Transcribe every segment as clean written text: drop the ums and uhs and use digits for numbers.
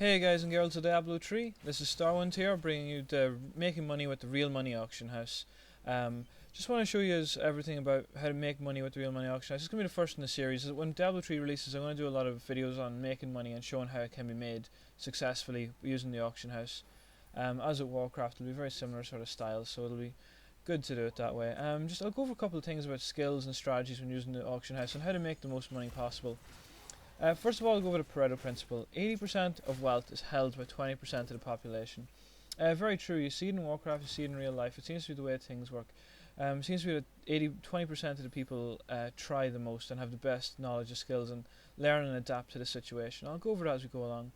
Hey guys and girls of Diablo 3, this is Starwind here, bringing you the Making Money with the Real Money Auction House. Just want to show you everything about how to make money with the Real Money Auction House. It's going to be the first in the series. When Diablo 3 releases, I'm going to do a lot of videos on making money and showing how it can be made successfully using the auction house. As with Warcraft, it'll be very similar sort of style, so it'll be good to do it that way. I'll go over a couple of things about skills and strategies when using the auction house and how to make the most money possible. First of all, I'll go over the Pareto principle. 80% of wealth is held by 20% of the population. Very true. You see it in Warcraft, you see it in real life. It seems to be the way things work. It seems to be that 20% of the people try the most and have the best knowledge and skills and learn and adapt to the situation. I'll go over that as we go along.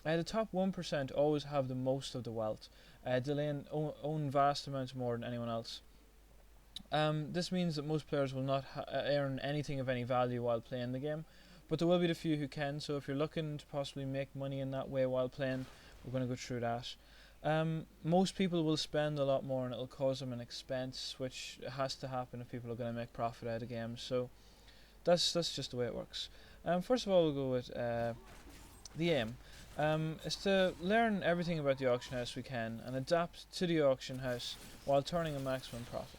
The top 1% always have the most of the wealth. They own vast amounts more than anyone else. This means that most players will not earn anything of any value while playing the game. But there will be the few who can, so if you're looking to possibly make money in that way while playing, we're going to go through that. Most people will spend a lot more and it'll cause them an expense, which has to happen if people are going to make profit out of games, so that's just the way it works. First of all, we'll go with the aim. Is to learn everything about the auction house we can and adapt to the auction house while turning a maximum profit.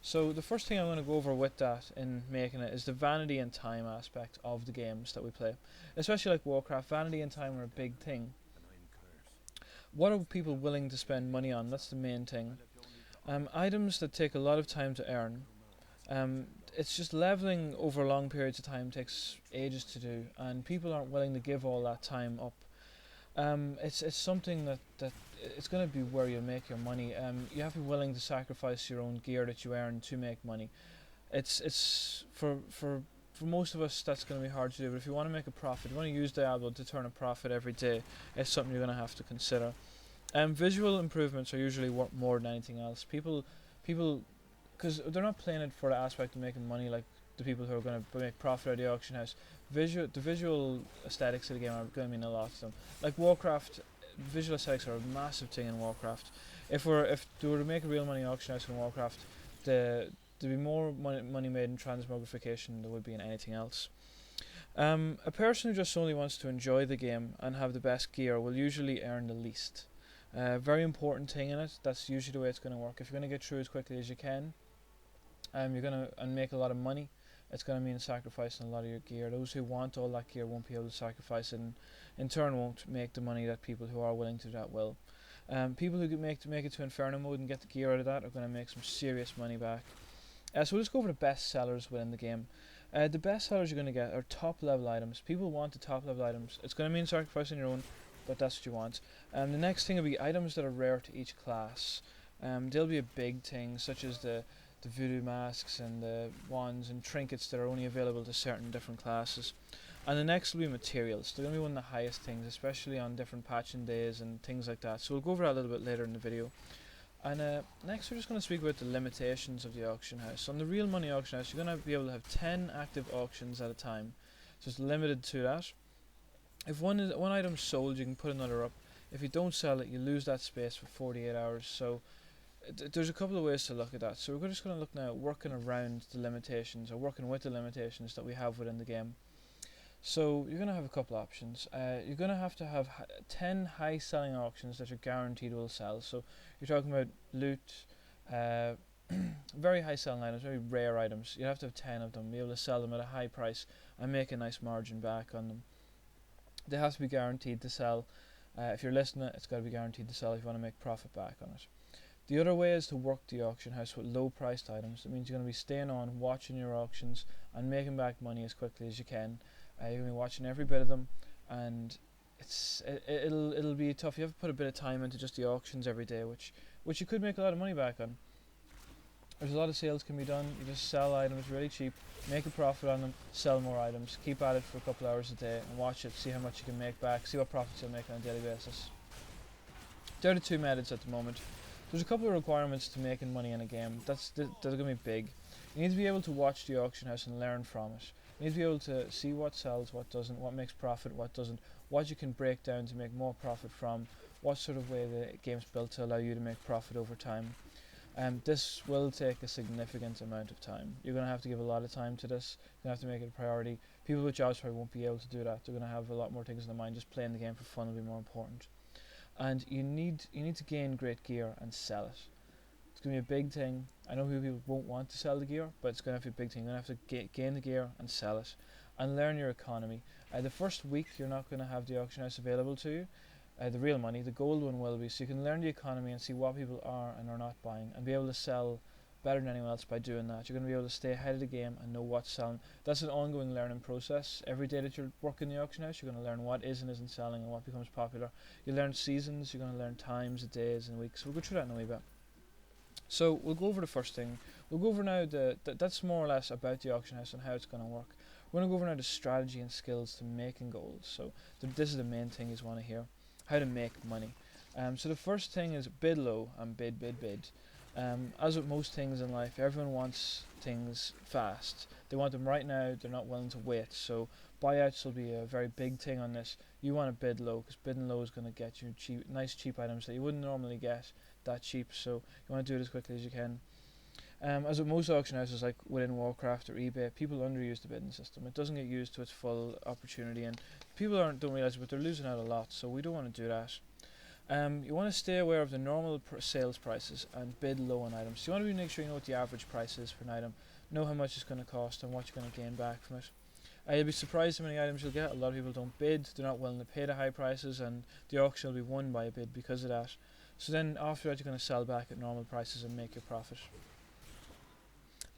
So the first thing I'm going to go over with that in making it is the vanity and time aspect of the games that we play. Especially like Warcraft, vanity and time are a big thing. What are people willing to spend money on? That's the main thing. Items that take a lot of time to earn. It's just leveling over long periods of time takes ages to do, and people aren't willing to give all that time up. It's something that it's going to be where you make your money. You have to be willing to sacrifice your own gear that you earn to make money. It's for most of us that's going to be hard to do. But if you want to make a profit, if you want to use Diablo to turn a profit every day, it's something you're going to have to consider. Visual improvements are usually worth more than anything else. People, because they're not playing it for the aspect of making money like the people who are going to make profit out of the auction house. The visual aesthetics of the game are going to mean a lot to them. Like Warcraft, visual aesthetics are a massive thing in Warcraft. If they were to make a real money auction house in Warcraft, there'd be more money made in transmogrification than there would be in anything else. A person who just only wants to enjoy the game and have the best gear will usually earn the least. Very important thing in it. That's usually the way it's going to work. If you're going to get through as quickly as you can, you're going to make a lot of money. It's going to mean sacrificing a lot of your gear. Those who want all that gear won't be able to sacrifice it, and in turn won't make the money that people who are willing to do that will. People who make it to Inferno mode and get the gear out of that are going to make some serious money back. So we'll just go over the best sellers within the game. The best sellers you're going to get are top level items. People want the top level items. It's going to mean sacrificing your own, but that's what you want. The next thing will be items that are rare to each class. They'll be a big thing, such as the voodoo masks and the wands and trinkets that are only available to certain different classes. And the next will be materials. They're going to be one of the highest things, especially on different patching days and things like that. So we'll go over that a little bit later in the video. And next we're just going to speak about the limitations of the auction house. On the real money auction house, you're going to be able to have 10 active auctions at a time. So it's limited to that. If one item's sold, you can put another up. If you don't sell it, you lose that space for 48 hours. So there's a couple of ways to look at that. So we're just going to look now at working around the limitations, or working with the limitations that we have within the game. So you're going to have a couple options. You're going to have 10 high selling auctions that you're guaranteed will sell. So you're talking about loot, very high selling items, very rare items. You have to have 10 of them, be able to sell them at a high price and make a nice margin back on them. They have to be guaranteed to sell. If you're listing it, it's got to be guaranteed to sell if you want to make profit back on it. The other way is to work the auction house with low priced items. It means you're going to be staying on, watching your auctions and making back money as quickly as you can. You're going to be watching every bit of them, and it'll be tough. You have to put a bit of time into just the auctions every day, which you could make a lot of money back on. There's a lot of sales can be done. You just sell items really cheap, make a profit on them, sell more items, keep at it for a couple hours a day and watch it, see how much you can make back, see what profits you'll make on a daily basis. They're the two methods at the moment. There's a couple of requirements to making money in a game. They're going to be big. You need to be able to watch the auction house and learn from it. You need to be able to see what sells, what doesn't, what makes profit, what doesn't, what you can break down to make more profit from, what sort of way the game's built to allow you to make profit over time. This will take a significant amount of time. You're going to have to give a lot of time to this. You're going to have to make it a priority. People with jobs probably won't be able to do that. They're going to have a lot more things in their mind. Just playing the game for fun will be more important. And you need to gain great gear and sell it. It's going to be a big thing. I know people won't want to sell the gear, but it's going to have to be a big thing. You're going to have to gain the gear and sell it, and learn your economy. The first week you're not going to have the auction house available to you. The real money, the gold one will be, so you can learn the economy and see what people are and are not buying, and be able to sell better than anyone else by doing that. You're going to be able to stay ahead of the game and know what's selling. That's an ongoing learning process. Every day that you're working the auction house, you're going to learn what is and isn't selling and what becomes popular. You learn seasons, you're going to learn times, days and weeks. We'll go through that in a wee bit. So we'll go over the first thing. We'll go over now that's more or less about the auction house and how it's going to work. We're going to go over now the strategy and skills to making gold. So this is the main thing you want to hear. How to make money. So the first thing is bid low and bid. As with most things in life, everyone wants things fast. They want them right now. They're not willing to wait. So buyouts will be a very big thing on this. You want to bid low, because bidding low is going to get you nice cheap items that you wouldn't normally get that cheap. So you want to do it as quickly as you can. As with most auction houses, like within Warcraft or eBay, people underuse the bidding system. It doesn't get used to its full opportunity, and people don't realize it, but they're losing out a lot. So we don't want to do that. You want to stay aware of the normal sales prices and bid low on items. So you want to make sure you know what the average price is for an item, know how much it's going to cost and what you're going to gain back from it. You'll be surprised how many items you'll get. A lot of people don't bid, they're not willing to pay the high prices, and the auction will be won by a bid because of that. So then after that you're going to sell back at normal prices and make your profit.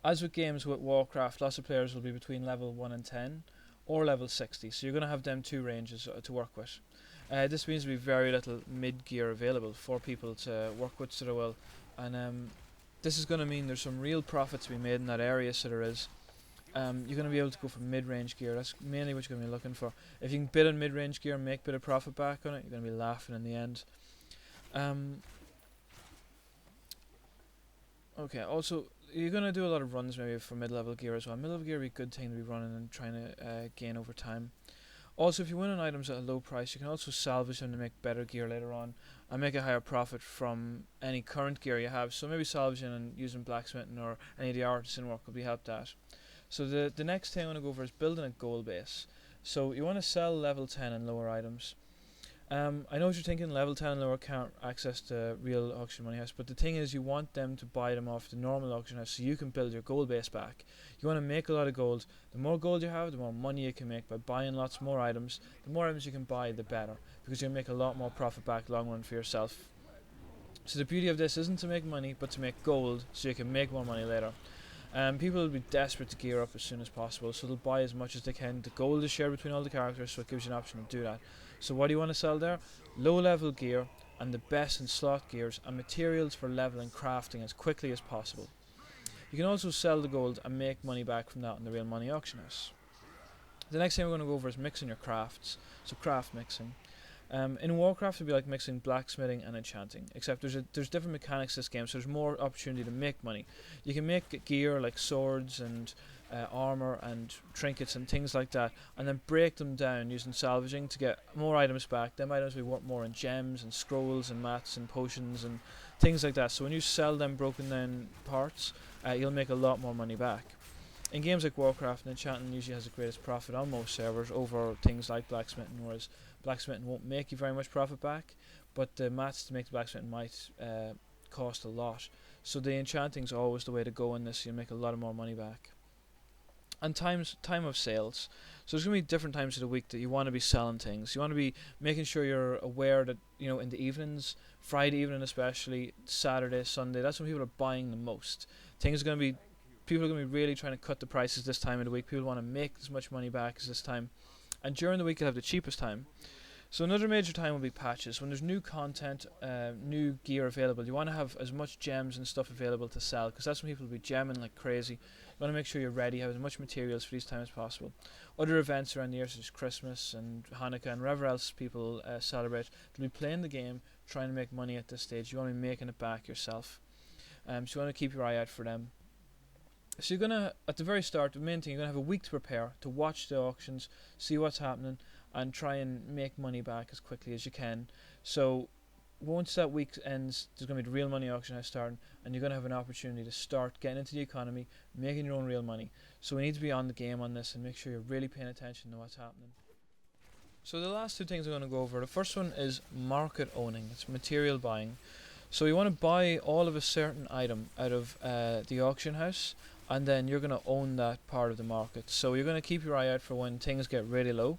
As with games with Warcraft, lots of players will be between level 1 and 10 or level 60, so you're going to have them two ranges to work with. This means there will be very little mid-gear available for people to work with sort of well, and this is going to mean there's some real profit to be made in that area, so there is. You're going to be able to go for mid-range gear. That's mainly what you're going to be looking for. If you can bid on mid-range gear and make a bit of profit back on it, you're going to be laughing in the end. Okay, also you're going to do a lot of runs maybe for mid-level gear as well. Mid-level gear would be a good thing to be running and trying to gain over time. Also, if you win on items at a low price, you can also salvage them to make better gear later on and make a higher profit from any current gear you have. So maybe salvaging and using blacksmithing or any of the artisan work will be helped at. So the next thing I want to go over is building a goal base. So you want to sell level 10 and lower items. I know what you're thinking, level 10 and lower can't access the real auction money house, but the thing is you want them to buy them off the normal auction house so you can build your gold base back. You want to make a lot of gold. The more gold you have, the more money you can make by buying lots more items. The more items you can buy, the better, because you'll make a lot more profit back long run for yourself. So the beauty of this isn't to make money, but to make gold so you can make more money later. People will be desperate to gear up as soon as possible, so they'll buy as much as they can. The gold is shared between all the characters, so it gives you an option to do that. So what do you want to sell there? Low level gear and the best in slot gears and materials for leveling crafting as quickly as possible. You can also sell the gold and make money back from that in the real money auction house. The next thing we're going to go over is mixing your crafts, so craft mixing. In Warcraft it would be like mixing blacksmithing and enchanting, except there's different mechanics to this game, so there's more opportunity to make money. You can make gear like swords and armor and trinkets and things like that, and then break them down using salvaging to get more items back. Them items will be worth more in gems and scrolls and mats and potions and things like that. So when you sell them broken down parts, you'll make a lot more money back. In games like Warcraft, enchanting usually has the greatest profit on most servers over things like blacksmithing, whereas blacksmithing won't make you very much profit back, but the mats to make the blacksmithing might cost a lot. So the enchanting is always the way to go in this. You'll make a lot of more money back. And time of sales. So there's going to be different times of the week that you want to be selling things. You want to be making sure you're aware that, in the evenings, Friday evening especially, Saturday, Sunday, that's when people are buying the most. People are going to be really trying to cut the prices this time of the week. People want to make as much money back as this time. And during the week you'll have the cheapest time. So another major time will be patches. When there's new content, new gear available, you want to have as much gems and stuff available to sell, because that's when people will be gemming like crazy. You want to make sure you're ready, have as much materials for these times as possible. Other events around the year, such as Christmas and Hanukkah and wherever else people celebrate, they'll be playing the game, trying to make money at this stage. You want to be making it back yourself. So you want to keep your eye out for them. So you're going to, at the very start, the main thing, you're going to have a week to prepare, to watch the auctions, see what's happening, and try and make money back as quickly as you can. So once that week ends, there's going to be the real money auction house starting, and you're going to have an opportunity to start getting into the economy, making your own real money. So we need to be on the game on this and make sure you're really paying attention to what's happening. So the last two things I'm going to go over, the first one is market owning. It's material buying. So you want to buy all of a certain item out of the auction house, and then you're going to own that part of the market. So you're going to keep your eye out for when things get really low,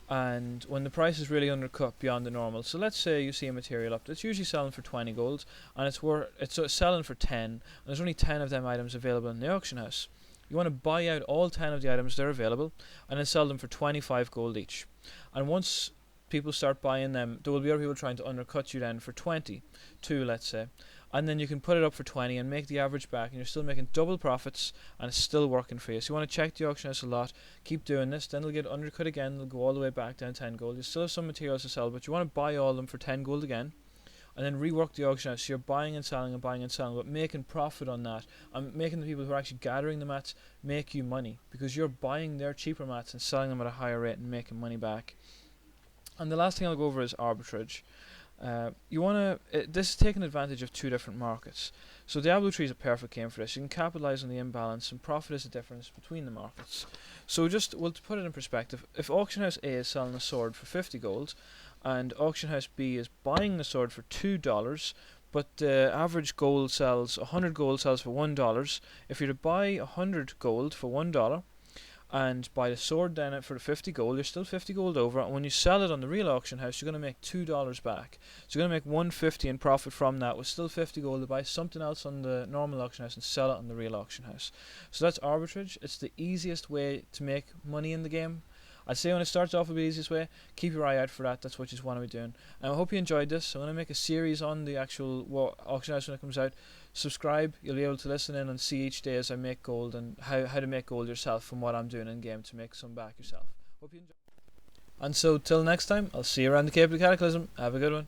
and when the price is really undercut beyond the normal. So let's say you see a material up that's usually selling for 20 gold, and it's selling for 10, and there's only 10 of them items available in the auction house. You want to buy out all 10 of the items that are available, and then sell them for 25 gold each. And once people start buying them, there will be other people trying to undercut you then for 22, let's say, and then you can put it up for 20 and make the average back, and you're still making double profits, and it's still working for you. So you want to check the auction house a lot, keep doing this, then they'll get undercut again, they'll go all the way back down 10 gold. You still have some materials to sell, but you want to buy all of them for 10 gold again, and then rework the auction house. So you're buying and selling, but making profit on that, and making the people who are actually gathering the mats make you money, because you're buying their cheaper mats and selling them at a higher rate and making money back. And the last thing I'll go over is arbitrage. This is taking advantage of two different markets. So Diablo 3 is a perfect game for this. You can capitalize on the imbalance, and profit is the difference between the markets. So to put it in perspective, if auction house A is selling a sword for 50 gold, and auction house B is buying the sword for $2, but the average gold sells 100 gold sells for $1. If you're to buy 100 gold for $1 and buy the sword then for the 50 gold, you're still 50 gold over, and when you sell it on the real auction house, you're going to make $2 back. So you're going to make 150 in profit from that, with still 50 gold to buy something else on the normal auction house and sell it on the real auction house. So that's arbitrage. It's the easiest way to make money in the game. I'd say when it starts off, it'll be the easiest way. Keep your eye out for that. That's what you want to be doing. And I hope you enjoyed this. I'm going to make a series on the actual auction house when it comes out. Subscribe. You'll be able to listen in and see each day as I make gold, and how to make gold yourself from what I'm doing in game to make some back yourself. Hope you enjoy. And so till next time, I'll see you around the Cape of the Cataclysm. Have a good one.